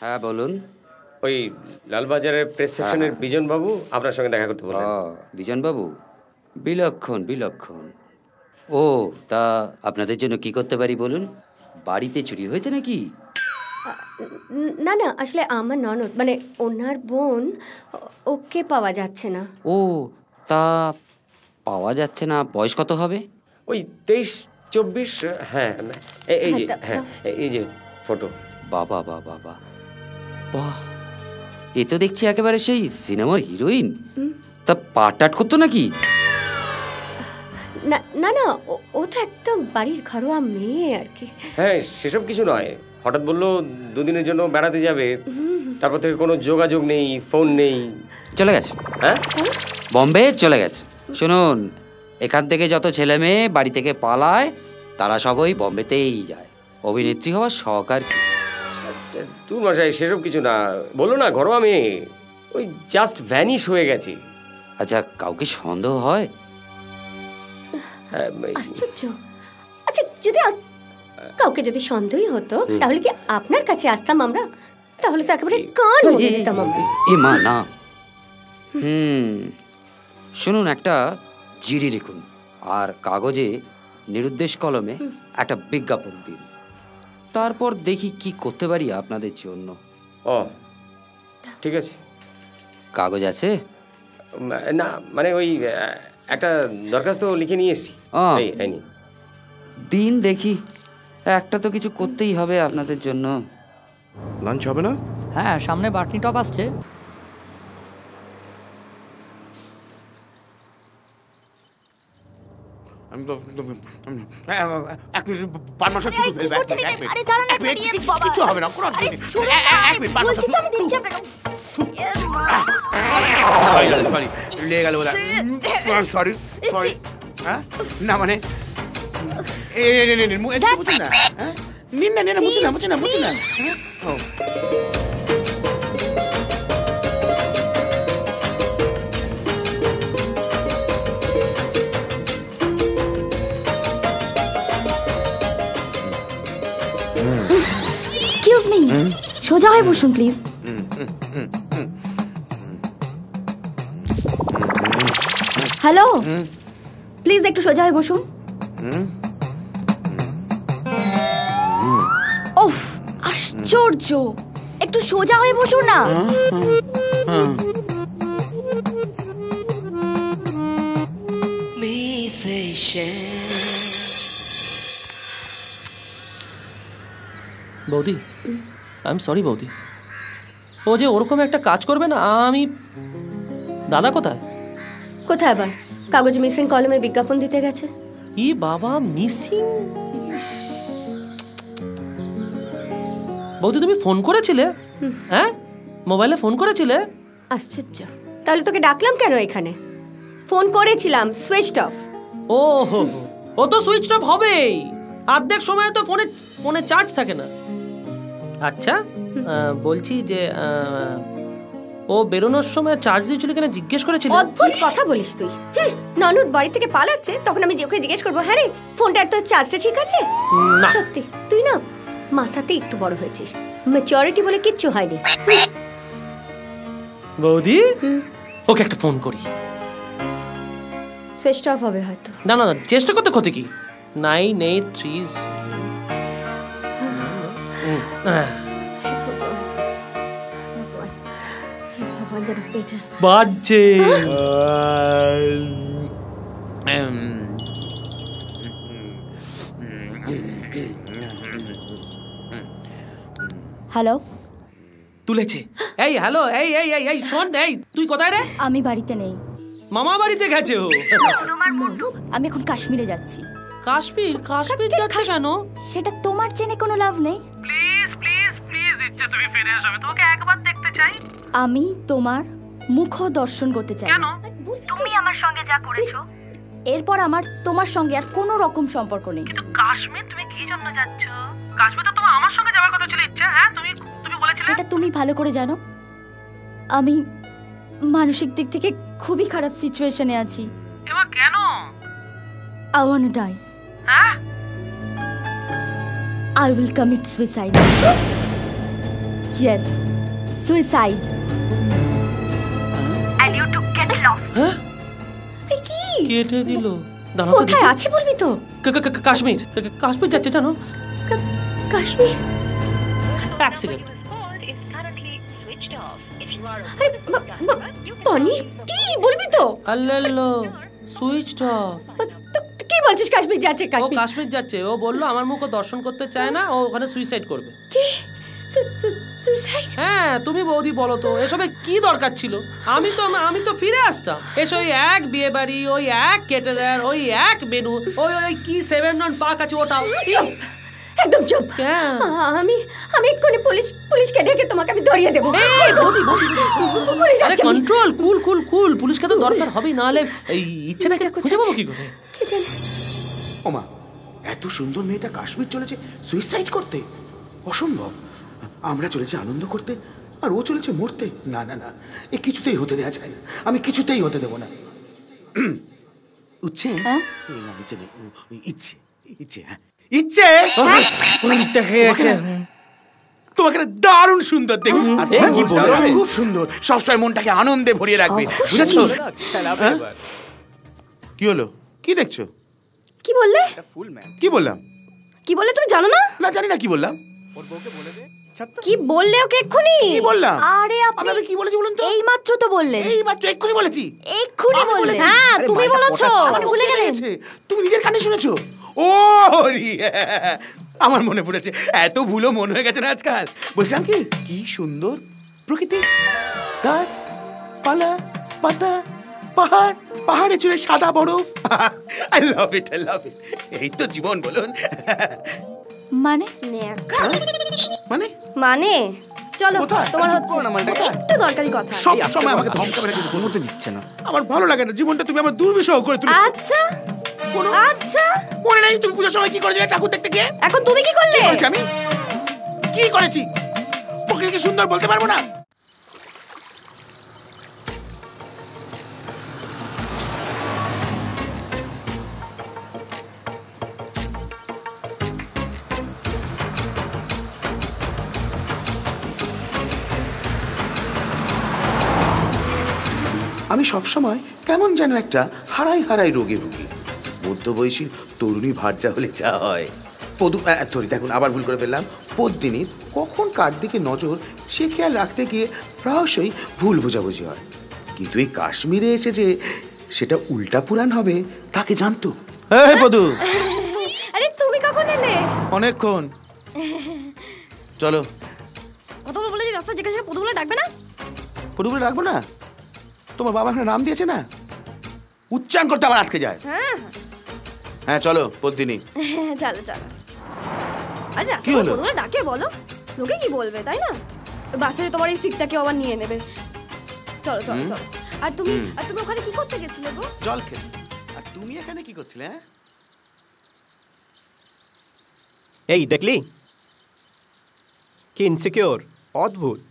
হ্যাঁ বলুন। ওই লালবাজারের প্রেস সেকশনের বিজন বাবু আপনার সঙ্গে দেখা করতে বললেন। বিজন বাবু, বিলক্ষণ বিলক্ষণ। ও তা আপনাদের জন্য কি করতে পারি বলুন? বাড়িতে চুরি হয়েছে নাকি? না না, আসলে আমার ননদ মানে ওনার বোন, ওকে পাওয়া যাচ্ছে না। ও তা পাওয়া যাচ্ছে না, বয়স কত হবে? ওই 23-24। হ্যাঁ এই যে, হ্যাঁ এই যে ফটো। বাবা বাবা বাবা, বাহ, এ তো দেখছি একেবারে সেই সিনেমার হিরোইন। তা পাটাট করতো নাকি? না না না, ও তো একদম বাড়ির ঘরোয়া মেয়ে আর কি। হ্যাঁ সেসব কিছু নয়, হঠাৎ বললো দুদিনের জন্য বেড়াতে যাবে, তারপর থেকে কোনো যোগাযোগ নেই, ফোন নেই। চলে গেছে? হ্যাঁ বম্বে চলে গেছে। শুনুন, এখান থেকে যত ছেলে মেয়ে বাড়ি থেকে পালায় তারা সবই বম্বেতেই যায়। অভিনেত্রী হওয়ার শখ আর কি। তুই মশাই সেসব কিছু না, বললো না ঘরোয়া মেয়ে, ওই জাস্ট ভ্যানিশ হয়ে গেছে। আচ্ছা, কাউকে সন্দেহ হয়? আশ্চর্য। আচ্ছা, যদি কাউকে যদি সন্দেহই হতো তাহলে কি আপনার কাছে আসতাম আমরা? তাহলে তো একেবারে কান বলে দিতাম আমরা। এ মা না। শুনুন, একটা জিডি লিখুন আর কাগজে নিরুদ্দেশ কলমে একটা বিজ্ঞাপন দিন, তারপর দেখি কি করতে পারি আপনাদের জন্য। ও ঠিক আছে। কাগজ আছে? না মানে ওই একটা দরখাস্ত লিখে নিয়ে এসেছি। দিন দেখি, একটা তো কিছু করতেই হবে আপনাদের জন্য। লাঞ্চ হবে না? হ্যাঁ, সামনে বাটনি টপ আসছে। কিছু হবে না, সরি সরি। না মানে বুঝুন না, নিন না, বুঝুন না, বুঝুন না, বুঝুন না। এক্সকিউজ মি, সোজা হয়ে বসুন প্লিজ। হ্যালো, প্লিজ একটু সোজা হয়ে বসুন। ওফ, আশ্চর্য, একটু সোজা হয়ে বসুন না। বৌদি, আই এম সরি বৌদি। ও যে ওরকম একটা কাজ করবে না। আমি দাদা কোথায়? কোথায় আবার? কাগজে মিসিং কলমে বিজ্ঞাপন দিতে গেছে। ই বাবা, মিসিং! বৌদি তুমি ফোন করেছিলে? হ্যাঁ, মোবাইলে ফোন করেছিলে? আশ্চর্য, তাহলে তোকে ডাকলাম কেন এখানে? ফোন করেছিলাম, সুইচড অফ। ও হো, ও তো সুইচড অফ হবেই, অর্ধেক সময় তো ফোনে চার্জ থাকে না। আচ্ছা, বলছি যে ও বেরোনোর সময় চার্জ দিয়েছিল কিনা জিজ্ঞেস করেছিল? অদ্ভুত কথা বলিস তুই। ননদ বাড়ি থেকে পালাচ্ছে, তখন আমি যে ওকে জিজ্ঞেস করবো, হ্যাঁ রে ফোনটার তো চার্জটা ঠিক আছে? সত্যি তুই না মাথাতে একটু বড় হয়েছিস, ম্যাচুরিটি বলে কিচ্ছু হয়নি। বৌদি, ওকে একটা ফোন করি। সুইচড অফ হবে হয়তো। না না, চেষ্টা করতে ক্ষতি কি? 983 বাজছে। হ্যালো, তুলেছে। এই হ্যালো, এই এই এই এই শোন, এই তুই কোথায় রে? আমি বাড়িতে নেই। মামা বাড়িতে গেছে ও। আমি এখন কাশ্মীরে যাচ্ছি। কাশ্মীর? কাশ্মীর যাচ্ছে কেন? সেটা তোমার জেনে কোনো লাভ নেই। প্লিজ প্লিজ প্লিজ, ইচ্ছে তুমি ফিরে আসবে, তোমাকে একবার দেখতে চাই। আমি তোমার মুখ দর্শন করতে চাই। কেন? তুমি আমার সঙ্গে যা করেছো, এরপর আমার তোমার সঙ্গে আর কোনো রকম সম্পর্ক নেই। কিন্তু কাশ্মীর তুমি কি জন্য যাচ্ছ? কাশ্মীর তো তোমার আমার সঙ্গে যাওয়ার কথা ছিল, ইচ্ছা। হ্যাঁ, তুমি বলেছিলে। সেটা তুমি ভালো করে জানো। আমি মানসিক দিক থেকে খুবই খারাপ সিচুয়েশনে আছি। এবার কেন? I wanna die. হ্যাঁ? I will commit suicide. Yes, suicide. কি কেটে দিল। দাঁড়াও তো কোথায় দেখি। আছে বলবি তো? কাশ্মীর কাশ্মীর যাচ্ছে জানো। কাশ্মীর। এক সেকেন্ড। আরে বনি কি বলবি তো? আল্লাহ, সুইচ অফ। কি বলছিস কাশ্মীর যাচ্ছে? ও কাশ্মীর কাশ্মীর যাচ্ছে। ও বললো আমার মুখও দর্শন করতে চায় না, ও ওখানে সুইসাইড করবে। কি? সুইসাইড? হ্যাঁ, তুমি বৌদি বলো তো এসবে কি দরকার ছিল? আমি তো ফিরে আসতাম। এসে ওই এক বিয়ে বাড়ি, ওই এক কেটারার, ওই এক মেনু, ওই কি 7 নন পাক আছে ওটাও। একদম চুপ। কেন? আমি এক্ষুনি পুলিশকে ডেকে তোমাকে আমি ধরিয়ে দেবো। এই বৌদি পুলিশ আরে আসছে। কন্ট্রোল, কুল। পুলিশকে তো দরকার হবেই, না হলে এই ইচ্ছেটাকে খুঁজে পাবো কি করে? ওমা, এত সুন্দর মেয়েটা কাশ্মীর চলেছে সুইসাইড করতে? অসম্ভব। আমরা চলেছি আনন্দ করতে আর ও চলেছে মরতে। না না না, এ কিছুতেই হতে দেওয়া যায় না। আমি কিছুতেই হতে দেবো না। উচ্ছে ইচ্ছে ইচ্ছে হ্যাঁ ইচ্ছে তোমাকে না দারুণ সুন্দর দেখি। খুব সুন্দর, সবসময় মনটাকে আনন্দে ভরিয়ে রাখবে, বুঝেছো? কি হলো? কি দেখছো? কি বললে? কি বললাম? কি বললে তুমি জানো না? না জানি না কি বললাম। কি বললে ওকে এক্ষুনি? কি বললাম? আরে আমি কি বলেছি বলুন তো? এই মাত্র তো বললেন। এই মাত্র এক্ষুনি বলেছি। এক্ষুনি বললেন। হ্যাঁ তুমি বলেছো। আমার ভুলে গেছে। তুমি নিজের কানে শুনেছো? ও রিয়া, আমার মনে পড়েছে। এত ভুলো মন হয়ে গেছে না আজকাল। বলছিলাম কি সুন্দর প্রকৃতি, গাছ পালা পাতা, পাহাড়ে চুড়ে সাদা বরফ। আই লাভ ইট। এই তো জীবন বলুন। মানে মানে মানে চলো কোথায়? তোমার হচ্ছে একটু দরকারি কথা। সব সময় আমাকে ধমকাবে না, কিন্তু কোনোতে দিচ্ছে না। আমার ভালো লাগে না, জীবনটা তুমি আমার দুর্বিষহ করে তুলে। আচ্ছা আচ্ছা, মনে নাই তুমি পুজোর সময় কি করেছিলে ঠাকুর দেখতে গিয়ে? এখন তুমি কি করলে? আমি কি করেছি? প্রকৃতিকে সুন্দর বলতে পারবো না? আমি সবসময় কেমন যেন একটা হারাই রোগে ভুগি। মধ্যবয়সী তরুণী ভার্যা হলে যা হয়। দেখুন আবার ভুল করে ফেললাম। পদ্মিনীর কখন কার দিকে নজর সে খেয়াল রাখতে গিয়ে প্রায়শই ভুল বোঝাবুঝি হয়। কিন্তু এই কাশ্মীরে এসে যে সেটা উল্টা পুরাণ হবে তাকে জানতো। পদু, আরে তুমি কখন এলে? অনেকক্ষণ। চলো। কতবার বলেছি রাস্তা যেখানে সেখানে পদুগুলো ডাকবে না। পদুগুলো রাখবো না? তোমার বাবা এখানে নাম দিয়েছে না, উচ্চারণ করতে আমার আটকে যায়। হ্যাঁ চলো পদ্মিনী। চলো আরে রাস্তা পদুগুলো ডাকে বলো, লোকে কি বলবে তাই না? বাসে তোমার এই সিটটা কেউ আবার নিয়ে নেবে। চলো আর তুমি ওখানে কি করতে গেছিলে গো? জল খেতে। আর তুমি এখানে কি করছিলে? এই দেখলি কি ইনসিকিউর, অদ্ভুত।